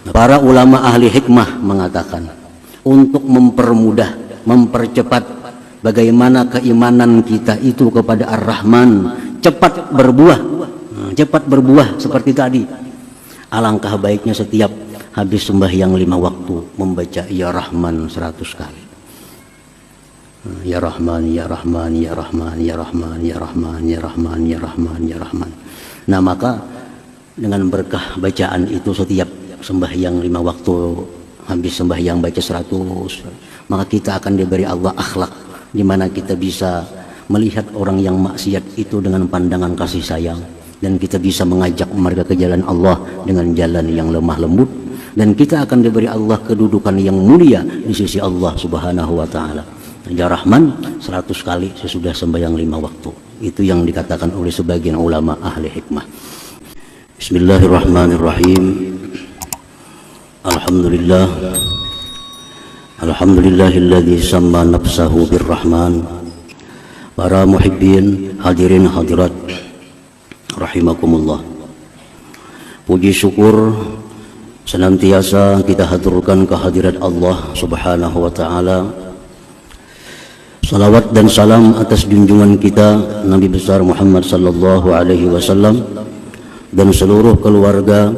Para ulama ahli hikmah mengatakan untuk mempermudah, mempercepat bagaimana keimanan kita itu kepada Ar-Rahman cepat berbuah seperti tadi. Alangkah baiknya setiap habis sembahyang 5 waktu membaca Ya Rahman 100 kali. Ya Rahman, Ya Rahman, Ya Rahman, Ya Rahman, Ya Rahman, Ya Rahman, Ya Rahman, Ya Rahman. Nah, maka dengan berkah bacaan itu setiap sembahyang 5 waktu habis sembahyang baca 100, maka kita akan diberi Allah akhlak di mana kita bisa melihat orang yang maksiat itu dengan pandangan kasih sayang, dan kita bisa mengajak mereka ke jalan Allah dengan jalan yang lemah lembut, dan kita akan diberi Allah kedudukan yang mulia di sisi Allah Subhanahu wa taala. Ya Rahman 100 kali sesudah sembahyang 5 waktu. Itu yang dikatakan oleh sebagian ulama ahli hikmah. Bismillahirrahmanirrahim. Alhamdulillahilladzi samma nafsahu birrahman. Para muhibbin, hadirin hadirat rahimakumullah. Puji syukur senantiasa kita haturkan kehadirat Allah Subhanahu wa taala. Salawat dan salam atas junjungan kita Nabi besar Muhammad sallallahu alaihi wasallam dan seluruh keluarga,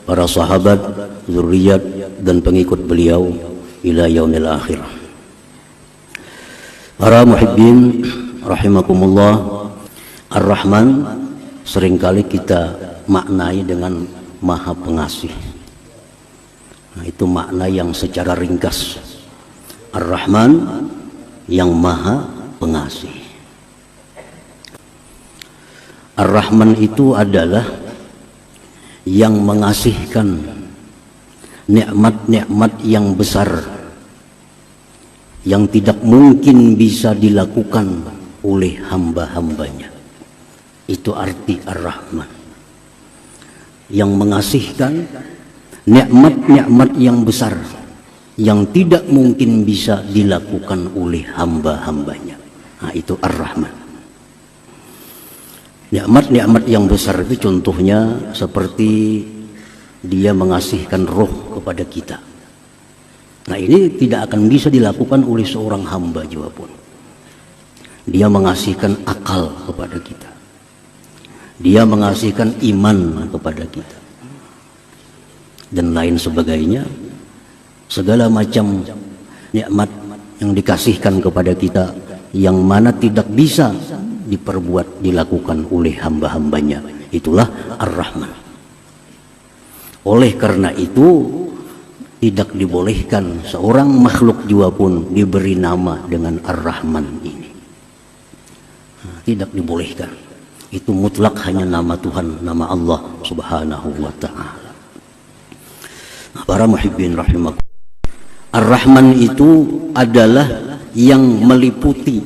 para sahabat, zuriat dan pengikut beliau ila yaumil akhir. Para muhibbin rahimakumullah, Ar-Rahman seringkali kita maknai dengan Maha Pengasih. Nah, itu makna yang secara ringkas. Ar-Rahman yang Maha Pengasih. Ar-Rahman itu adalah yang mengasihkan nikmat-nikmat yang besar yang tidak mungkin bisa dilakukan oleh hamba-hambanya. Itu arti Ar-Rahman, yang mengasihkan nikmat-nikmat yang besar yang tidak mungkin bisa dilakukan oleh hamba-hambanya. Nah, itu Ar-Rahman. Nikmat-nikmat yang besar itu contohnya seperti dia mengasihkan roh kepada kita. Nah, ini tidak akan bisa dilakukan oleh seorang hamba juga pun. Dia mengasihkan akal kepada kita. Dia mengasihkan iman kepada kita. Dan lain sebagainya. Segala macam nikmat yang dikasihkan kepada kita yang mana tidak bisa dilakukan oleh hamba-hambanya, itulah Ar-Rahman. Oleh karena itu tidak dibolehkan seorang makhluk juga pun diberi nama dengan Ar-Rahman ini. Tidak dibolehkan. Itu mutlak hanya nama Tuhan, nama Allah Subhanahu wa ta'ala. Para muhibbin rahimakumullah, Ar-Rahman itu adalah yang meliputi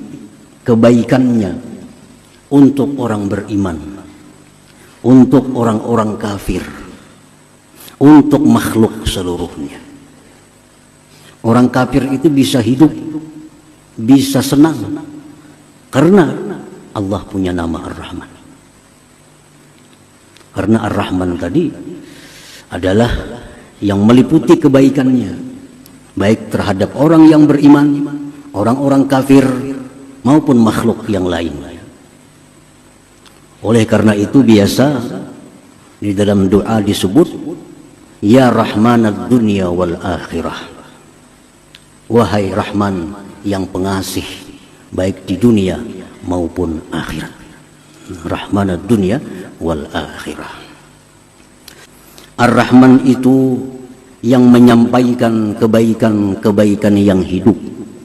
kebaikannya untuk orang beriman, untuk orang-orang kafir, untuk makhluk seluruhnya. Orang kafir itu bisa hidup, bisa senang karena Allah punya nama Ar-Rahman. Karena Ar-Rahman tadi adalah yang meliputi kebaikannya, baik terhadap orang yang beriman, orang-orang kafir, maupun makhluk yang lain. Oleh karena itu biasa di dalam doa disebut Ya Rahmanad Dunya wal Akhirah. Wahai Rahman yang pengasih baik di dunia maupun akhirat. Rahmanad Dunya wal Akhirah. Ar-Rahman itu yang menyampaikan kebaikan-kebaikan yang hidup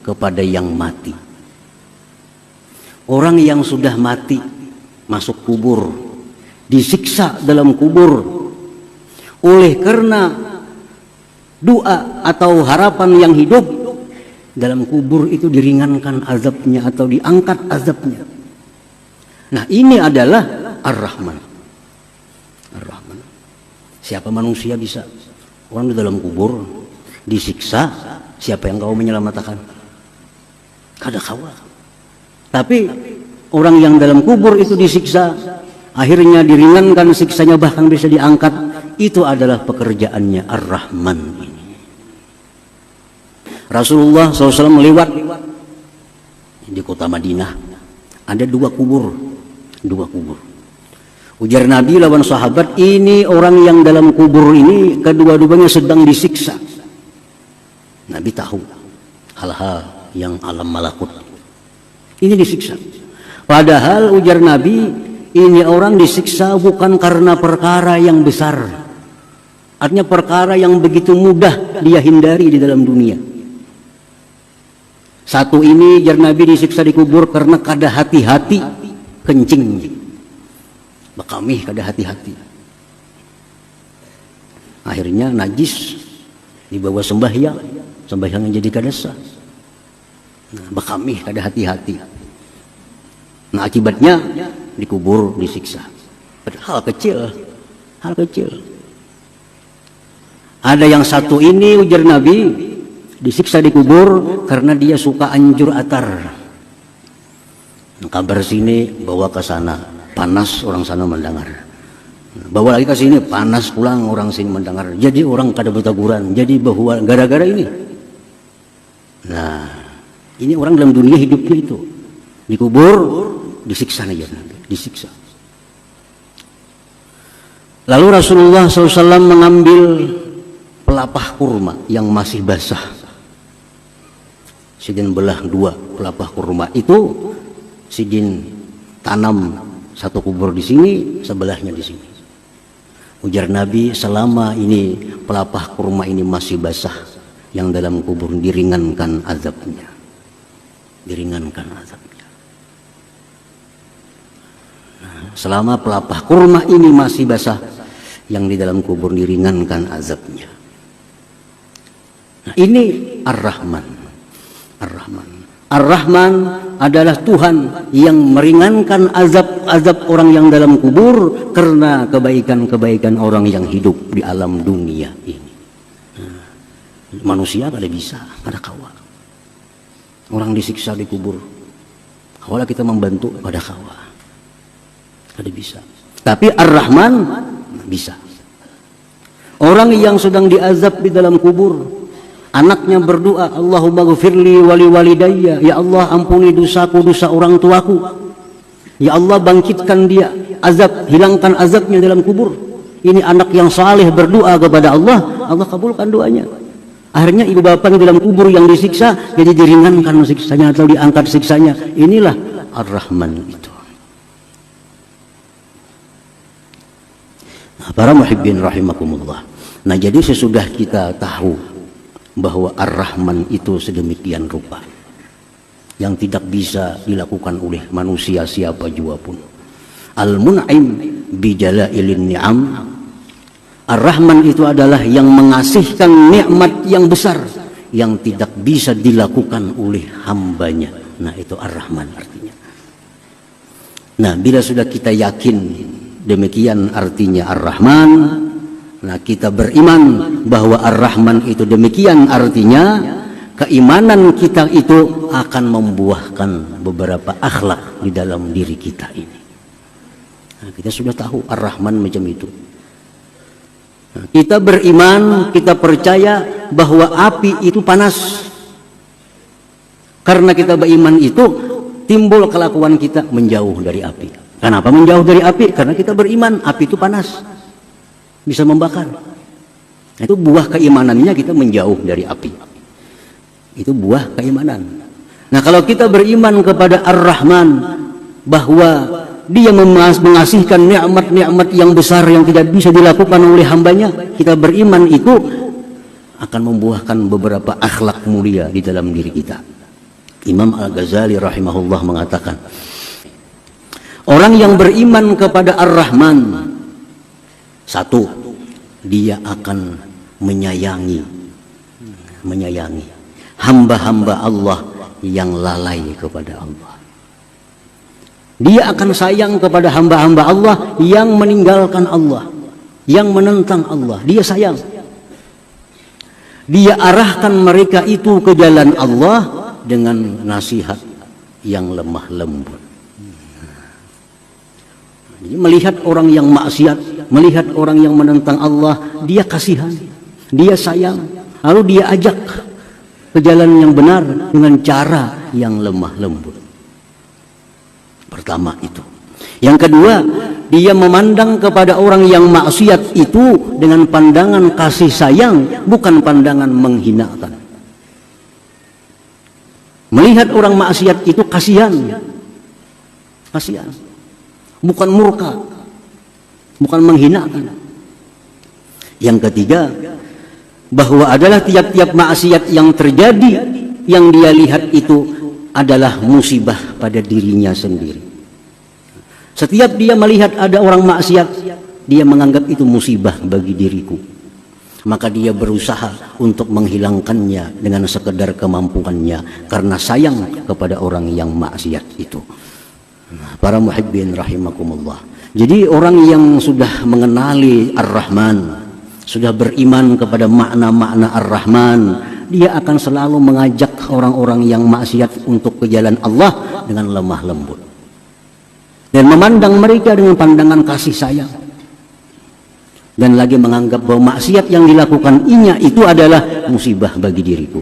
kepada yang mati. Orang yang sudah mati masuk kubur, disiksa dalam kubur, oleh karena doa atau harapan yang hidup dalam kubur itu diringankan azabnya atau diangkat azabnya. Nah, ini adalah Ar-Rahman. Ar-Rahman. Siapa manusia bisa? Orang di dalam kubur disiksa, siapa yang kau menyelamatkan? Kada kawa. Tapi orang yang dalam kubur itu disiksa, akhirnya diringankan siksanya, bahkan bisa diangkat. itu adalah pekerjaannya Ar-Rahman ini. Rasulullah SAW lewat di kota Madinah, ada dua kubur. Ujar Nabi lawan sahabat, ini orang yang dalam kubur ini kedua-duanya sedang disiksa. Nabi tahu hal-hal yang alam malakut, ini disiksa. Padahal ujar Nabi, ini orang disiksa bukan karena perkara yang besar. Artinya perkara yang begitu mudah dia hindari di dalam dunia. Satu ini ujar Nabi disiksa di kubur karena kada hati-hati kencing. Bakamih kada hati-hati. Akhirnya najis dibawa sembahyang jadi kada sah. Bakamih kada hati-hati. Nah akibatnya dikubur, disiksa. Hal kecil. Ada yang satu ini ujar Nabi disiksa dikubur karena dia suka anjur atar. Kabar sini bawa ke sana, panas orang sana mendengar. Bawa lagi ke sini, panas pulang orang sini mendengar. Jadi orang kada bertaguran. Jadi bahwa gara-gara ini. Nah, ini orang dalam dunia hidupnya itu. Dikubur, disiksa aja, disiksa. Lalu Rasulullah SAW mengambil pelapah kurma yang masih basah. Sidin belah dua pelapah kurma itu, sidin tanam satu kubur di sini, sebelahnya di sini. Ujar Nabi, selama ini pelapah kurma ini masih basah, yang dalam kubur diringankan azabnya. Diringankan azabnya. Selama pelapah kurma ini masih basah, yang di dalam kubur diringankan azabnya. Nah, ini Ar-Rahman. Ar-Rahman adalah Tuhan yang meringankan azab orang yang dalam kubur karena kebaikan-kebaikan orang yang hidup di alam dunia ini. Nah, manusia kada bisa, kada kawa. Orang disiksa di kubur, kawala kita membantu, kada kawa. Ada bisa. Tapi Ar-Rahman bisa. Orang yang sedang diazab di dalam kubur, anaknya berdoa, Allahumma ghfirli wali walidayya, ya Allah ampuni dosaku, dosa orang tuaku. Ya Allah bangkitkan dia, azab, hilangkan azabnya dalam kubur. Ini anak yang saleh berdoa kepada Allah, Allah kabulkan doanya. Akhirnya ibu bapanya dalam kubur yang disiksa, jadi diringankan siksanya atau diangkat siksanya. Inilah Ar-Rahman itu. Para muhibbin rahimakumullah. Nah, jadi sesudah kita tahu bahwa Ar-Rahman itu sedemikian rupa yang tidak bisa dilakukan oleh manusia siapa jua pun. Al-Mun'im bijalailin ni'am. Ar-Rahman itu adalah yang mengasihkan nikmat yang besar yang tidak bisa dilakukan oleh hambanya. Nah, itu Ar-Rahman artinya. Nah, bila sudah kita yakin demikian artinya Ar-Rahman, nah kita beriman bahwa Ar-Rahman itu demikian artinya, keimanan kita itu akan membuahkan beberapa akhlak di dalam diri kita ini. Nah, kita sudah tahu Ar-Rahman macam itu. Nah, kita beriman, kita percaya bahwa api itu panas. Karena kita beriman itu, timbul kelakuan kita menjauh dari api. Kenapa menjauh dari api? Karena kita beriman, api itu panas, bisa membakar. Itu buah keimanannya, kita menjauh dari api. Itu buah keimanan. Nah, kalau kita beriman kepada Ar-Rahman, bahwa dia mengasihkan nikmat-nikmat yang besar yang tidak bisa dilakukan oleh hambanya, kita beriman itu akan membuahkan beberapa akhlak mulia di dalam diri kita. Imam Al-Ghazali rahimahullah mengatakan, orang yang beriman kepada Ar-Rahman, satu, dia akan menyayangi hamba-hamba Allah yang lalai kepada Allah. Dia akan sayang kepada hamba-hamba Allah yang meninggalkan Allah, yang menentang Allah. Dia sayang. Dia arahkan mereka itu ke jalan Allah dengan nasihat yang lemah lembut. Jadi melihat orang yang maksiat, melihat orang yang menentang Allah, dia kasihan, dia sayang, lalu dia ajak ke jalan yang benar dengan cara yang lemah lembut. Pertama itu. Yang kedua, dia memandang kepada orang yang maksiat itu dengan pandangan kasih sayang, bukan pandangan menghinakan. Melihat orang maksiat itu kasihan, kasihan, bukan murka, bukan menghinakan. Yang ketiga, bahwa adalah tiap-tiap maksiat yang terjadi, yang dia lihat itu adalah musibah pada dirinya sendiri. Setiap dia melihat ada orang maksiat, dia menganggap itu musibah bagi diriku. Maka dia berusaha untuk menghilangkannya dengan sekedar kemampuannya, karena sayang kepada orang yang maksiat itu. Para muhibbin rahimakumullah. Jadi orang yang sudah mengenali Ar-Rahman, sudah beriman kepada makna-makna Ar-Rahman, dia akan selalu mengajak orang-orang yang maksiat untuk ke jalan Allah dengan lemah lembut, dan memandang mereka dengan pandangan kasih sayang, dan lagi menganggap bahwa maksiat yang dilakukan inya itu adalah musibah bagi diriku.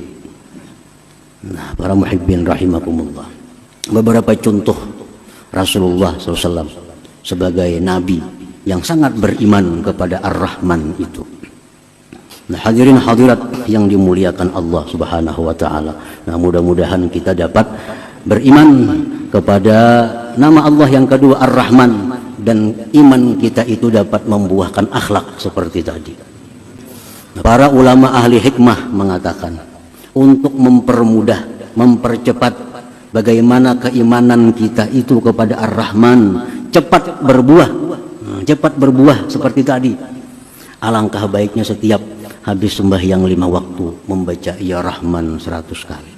Nah, para muhibbin rahimakumullah, beberapa contoh Rasulullah SAW sebagai nabi yang sangat beriman kepada Ar-Rahman itu. Nah, hadirin hadirat yang dimuliakan Allah Subhanahu wa taala. Nah, mudah-mudahan kita dapat beriman kepada nama Allah yang kedua Ar-Rahman, dan iman kita itu dapat membuahkan akhlak seperti tadi. Para ulama ahli hikmah mengatakan, untuk mempermudah, mempercepat bagaimana keimanan kita itu kepada Ar-Rahman cepat berbuah seperti tadi, alangkah baiknya setiap habis sembahyang 5 waktu membaca Ya Rahman 100 kali.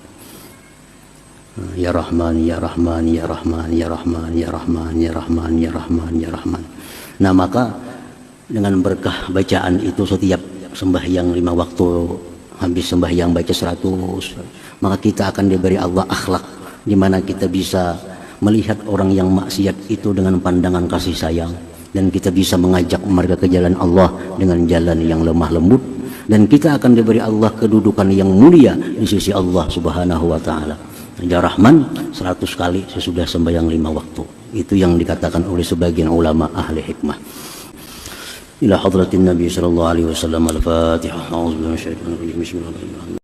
Ya Rahman, Ya Rahman, Ya Rahman, Ya Rahman, Ya Rahman, Ya Rahman, Ya Rahman, Ya Rahman. Nah, maka dengan berkah bacaan itu setiap sembahyang 5 waktu, habis sembahyang baca 100, maka kita akan diberi Allah akhlak di mana kita bisa melihat orang yang maksiat itu dengan pandangan kasih sayang, dan kita bisa mengajak mereka ke jalan Allah dengan jalan yang lemah lembut, dan kita akan diberi Allah kedudukan yang mulia di sisi Allah Subhanahu wa taala. Ya Rahman 100 kali sesudah sembahyang 5 waktu. Itu yang dikatakan oleh sebagian ulama ahli hikmah. Ila hadratin Nabi sallallahu alaihi wasallam. Al-Fatihah. A'udzubillahi minasyaitonir rajim. Bismillahirrahmanirrahim.